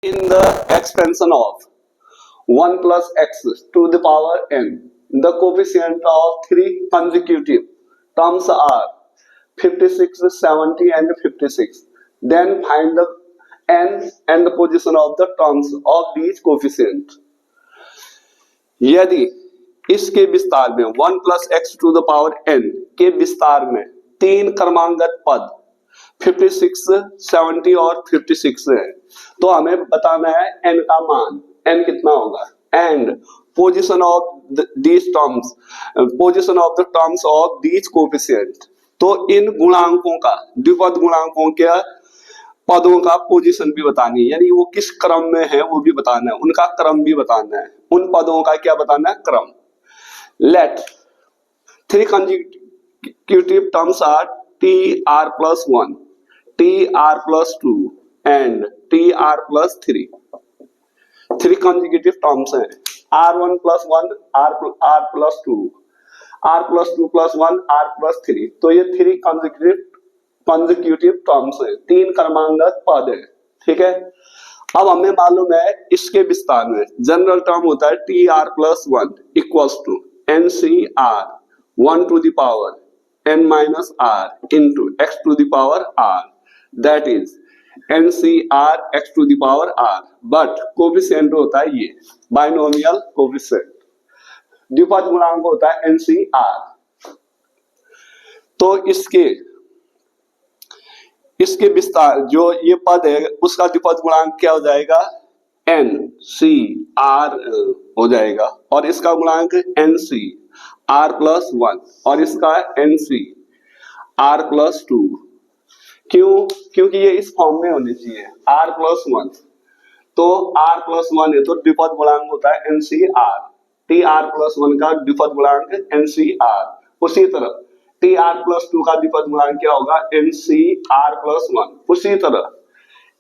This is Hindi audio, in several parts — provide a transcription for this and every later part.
In the expansion of 1 plus x to the power n, the coefficient of three consecutive terms are 56, 70 and 56. Then find the n and the position of the terms of these coefficient. यदि इसके विस्तार में 1 plus x to the power n के विस्तार में तीन क्रमांगत पद 56, 70 और 56 है, तो हमें बताना है n का मान, n कितना होगा, and position of these terms, position of the terms of these coefficient. तो इन गुणांकों का, द्विपद गुणांकों के पदों का पोजीशन भी बतानी है, यानी वो किस क्रम में है वो भी बताना है, उनका क्रम भी बताना है, उन पदों का क्या बताना है, क्रम। Let three consecutive terms are tr plus 1, tr plus 2 and tr plus 3। Three consecutive terms हैं, r1 plus 1, r plus 2, r plus 2 plus 1, r plus 3। तो ये थ्री कंसेक्यूटिव टर्म्स हैं, तीन क्रमांगत पद है, ठीक है। अब हमें मालूम है इसके विस्तार में जनरल टर्म होता है tr plus 1 equals to ncr 1 to the power n minus r into x to the power r, that is ncr x to the power r, but coefficient होता है ये बाइनोमियल कोफिशिएंट, द्विपद गुणांक होता है ncr। तो इसके विस्तार जो ये पद है उसका द्विपद गुणांक क्या हो जाएगा, ncr हो जाएगा, और इसका गुणांक ncr plus 1 और इसका ncr plus 2। क्यों? क्योंकि ये इस फॉर्म में होने चाहिए r plus 1, तो r plus 1 है तो द्विपद गुणांक होता है ncr, tr plus 1 का द्विपद गुणांक ncr, उसी तरह tr plus 2 का द्विपद गुणांक क्या होगा, ncr plus 1, उसी तरह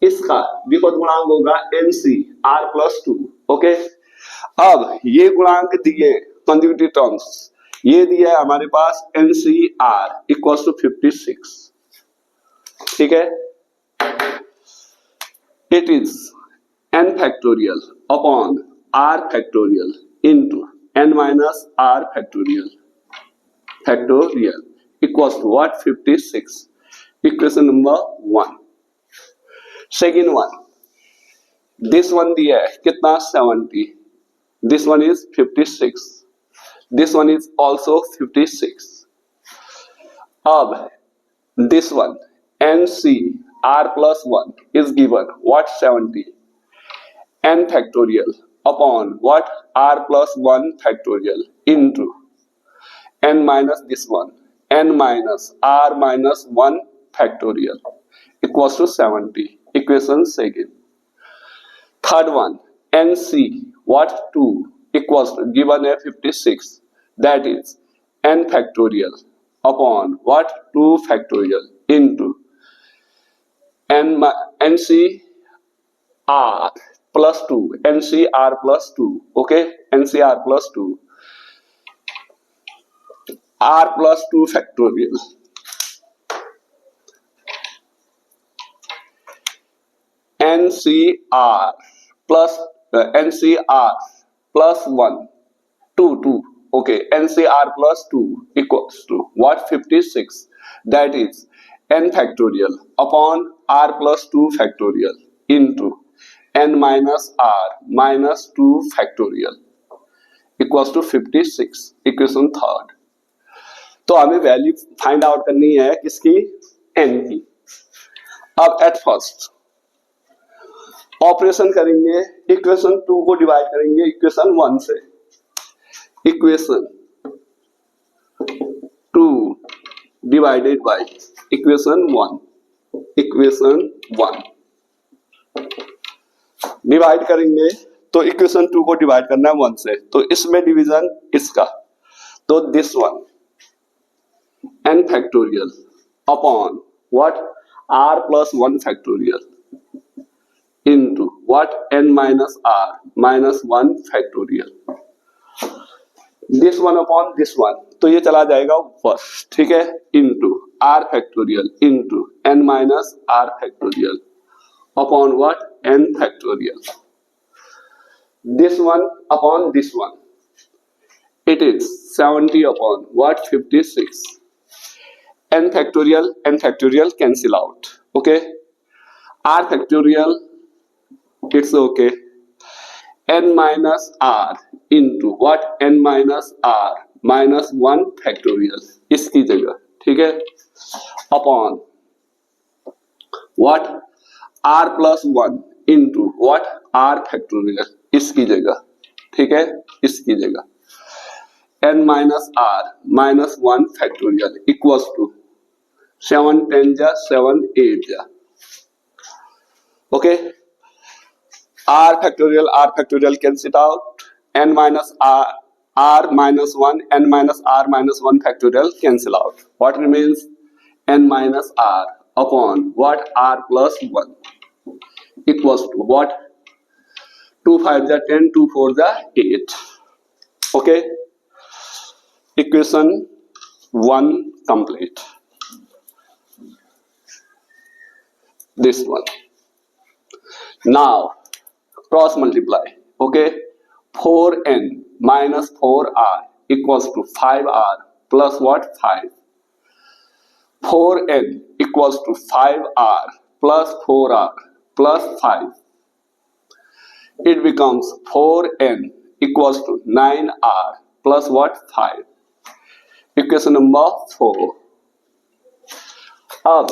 इसका द्विपद गुणांक होगा ncr plus 2। ओके, अब ये गुणांक दिए कंसेक्यूटिव टर्म्स, ये दिया है हमारे पास ncr इक्वल्स टू 56, ठीक है। It is n factorial upon r factorial into n minus r factorial equals to what, 56। Equation number 1। Second one, this one दिया है कितना, 70, this one is 56, this one is also 56। अब this one ncr plus 1 is given what, 70, n factorial upon what, r plus 1 factorial into n minus this one, n minus r minus 1 factorial equals to 70। equation second। third one nc what, 2 equals to given a 56, that is n factorial upon what, 2 factorial into ncr plus 2, ncr plus 2, okay, ncr plus 2, r plus 2 factorial ncr plus ncr plus 1 2 okay, ncr plus 2 equals to what, 56, that is n factorial upon r plus 2 factorial into n minus r minus 2 factorial equals to 56। Equation third. तो हमें वैल्यू फाइंड आउट करनी है किसकी, n की। अब एट फर्स्ट ऑपरेशन करेंगे, इक्वेशन 2 को डिवाइड करेंगे इक्वेशन 1 से। Equation 2 divided by equation 1, equation 1 divide करेंगे तो इक्वेशन 2 को डिवाइड करना है 1 से, तो इसमें डिवीजन इसका, तो this one n factorial upon what, r plus 1 factorial into what, n minus r minus 1 factorial, this one upon this one, तो ये चला जाएगा ऊपर, ठीक है, into r factorial into n minus r factorial upon what? N factorial. This one upon this one. It is 70 upon what? 56. N factorial cancel out. Okay. R factorial, it's okay. N minus R into what? N minus R minus 1 factorial. इसकी जगह, ठीक है, upon what? R plus 1 into what? R factorial. इसकी जगह, ठीक है, इसकी जगह n minus r minus 1 factorial equals to 7 10 जा 7 8 जा. Okay, r factorial cancel out. N minus r minus 1, n minus r minus 1 factorial cancel out. What remains? N minus r upon what? R plus 1 equals to what? 2 5 जा 10, 2 4 जा 8. Okay, equation 1 complete. This one. Now cross multiply. Okay, 4n minus 4r equals to 5r plus what? 5. 4n equals to 5r plus 4r plus 5. It becomes 4n equals to 9r plus what? 5. Equation number 4. अब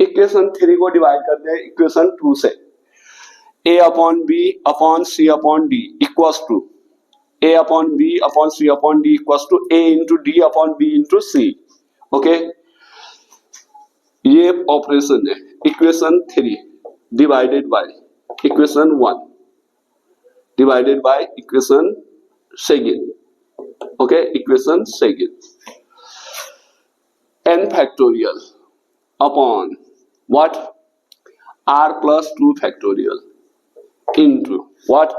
इक्वेशन 3 को डिवाइड कर दें इक्वेशन 2 से. a upon b upon c upon d equals to a upon b upon c upon d equals to a into d upon b into c. Okay, ये ऑपरेशन है. Equation 3 divided by equation 1 divided by equation second. Okay, equation second. n factorial upon what? r plus 2 factorial into what?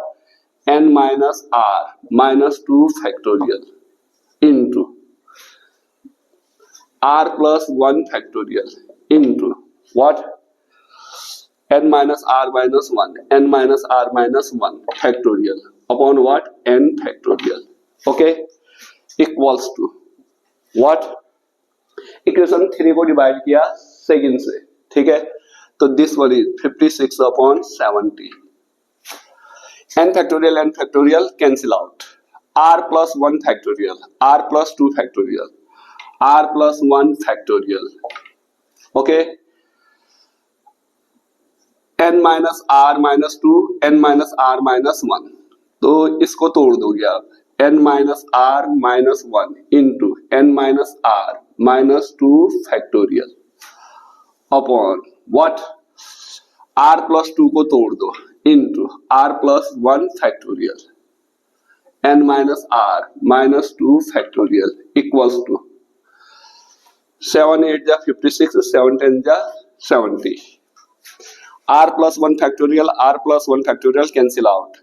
n minus r minus 2 factorial into r plus 1 factorial into what? n minus r minus 1, n minus r minus 1 factorial upon what? n factorial. Okay, equals to what? Equation 3 को डिवाइड किया सेकंड से, ठीक है, तो this one is 56 upon 70. n factorial cancel out. r plus 1 factorial, r plus 2 factorial, r plus 1 factorial. okay, n minus r minus 2, n minus r minus 1. तो इसको तोड़ दोगे आप. n minus r minus 1 into n minus r minus 2 factorial upon what? r plus 2 को तोड़ दो into r plus 1 factorial n minus r minus 2 factorial equals to 7 8 जा 56, 7 10 जा 70. r plus 1 factorial cancel out.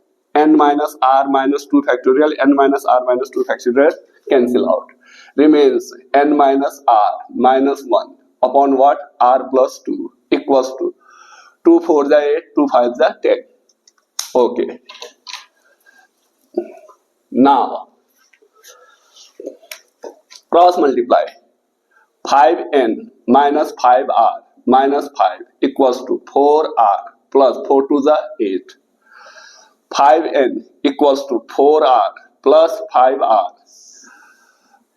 n minus r minus 2 factorial, n minus r minus 2 factorial cancel out. Remains n minus r minus 1 upon what? r plus 2 equals to 2 4 जा 8, 2 5 जा 10. Okay. Now cross multiply. 5n minus 5r minus 5 equals to 4r plus 4 to the 8. 5n equals to 4r plus 5r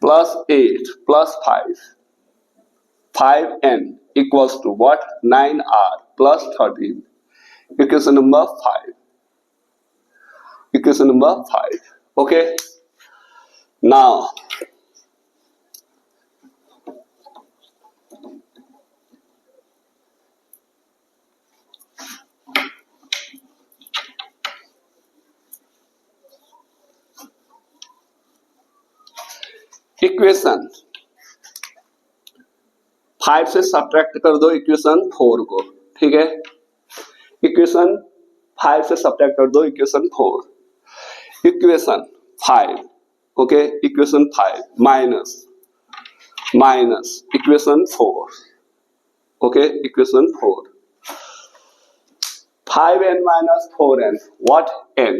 plus 8 plus 5. 5n equals to what? 9r plus 13. Equation number 5. Equation number 5. Okay. Now equation 5 से सब्ट्रैक्ट कर दो इक्वेशन 4 को, ठीक है. इक्वेशन 5 से सब्ट्रैक्ट कर दो equation 4. Equation 5, okay, equation 5 minus equation 4. Okay, equation 4 5n minus 4n, what n?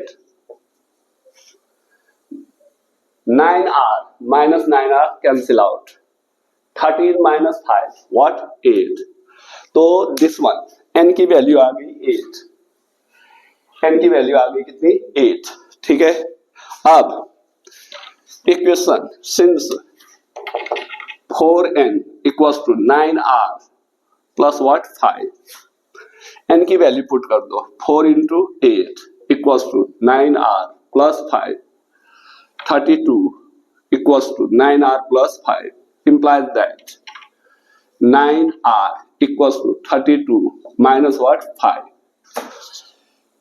9r minus 9r cancel out. 13 minus 5, what? 8. तो दिस वन n की वैल्यू आ गई 8, n की वैल्यू आ गई कितनी? 8. ठीक है, अब equation since 4n equals to 9r plus what 5, n की वैल्यू पुट कर दो. 4 into 8 equals to 9r plus 5, 32 equals to 9r plus 5 implies that 9r equals to 32 minus what? 5.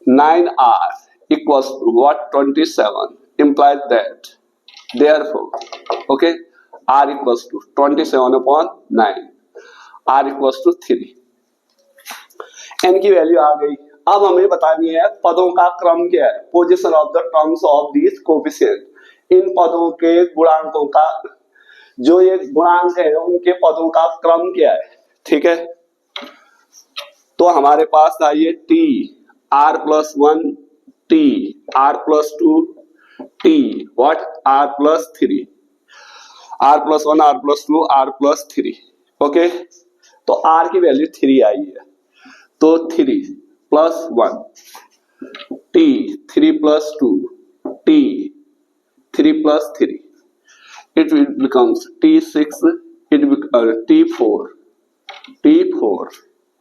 9r equals to what? 27 implies that therefore, okay, r equals to 27 upon 9, r equals to 3. n की वैल्यू आ गई. अब हमें बतानी है पदों का क्रम क्या है, position of the terms of this coefficient. इन पदों के गुणांकों का, जो ये गुणांक है उनके पदों का क्रम क्या है. ठीक है, तो हमारे पास था ये t r plus 1 t r plus 2 t what r plus 3, r plus 1 r plus 2 r plus 3. Okay, तो r की वैल्यू 3 आई है, तो 3 plus 1 t 3 plus 2 t 3 plus 3, it becomes t6, t4,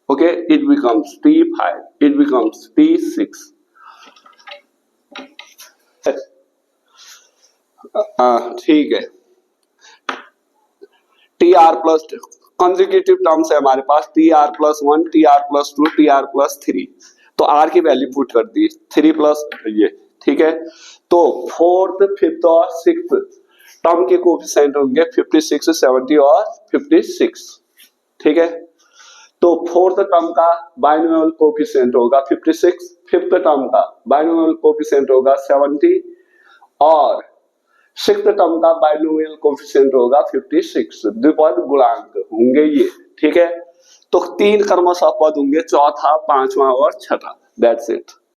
okay, it becomes t5, it becomes t6. ठीक है, T R plus consecutive terms है हमारे पास, T R plus 1 T R plus 2 T R plus 3. तो आर की वैल्यू पुट कर दी 3 प्लस ये. ठीक है, तो फोर्थ फिफ्थ और सिक्स्थ टर्म के कोएफिशिएंट होंगे 56, 70 और 56. ठीक है, तो फोर्थ टर्म का बाइनोमियल कोएफिशिएंट होगा 56, फिफ्थ टर्म का बाइनोमियल कोएफिशिएंट होगा 70 और सिक्स्थ टर्म का बाइनोमियल कोएफिशिएंट होगा 56. द्विपद गुणांक होंगे ये. ठीक है, तो 3 क्रमशः पद होंगे, चौथा, पांचवा और छठा. That's it.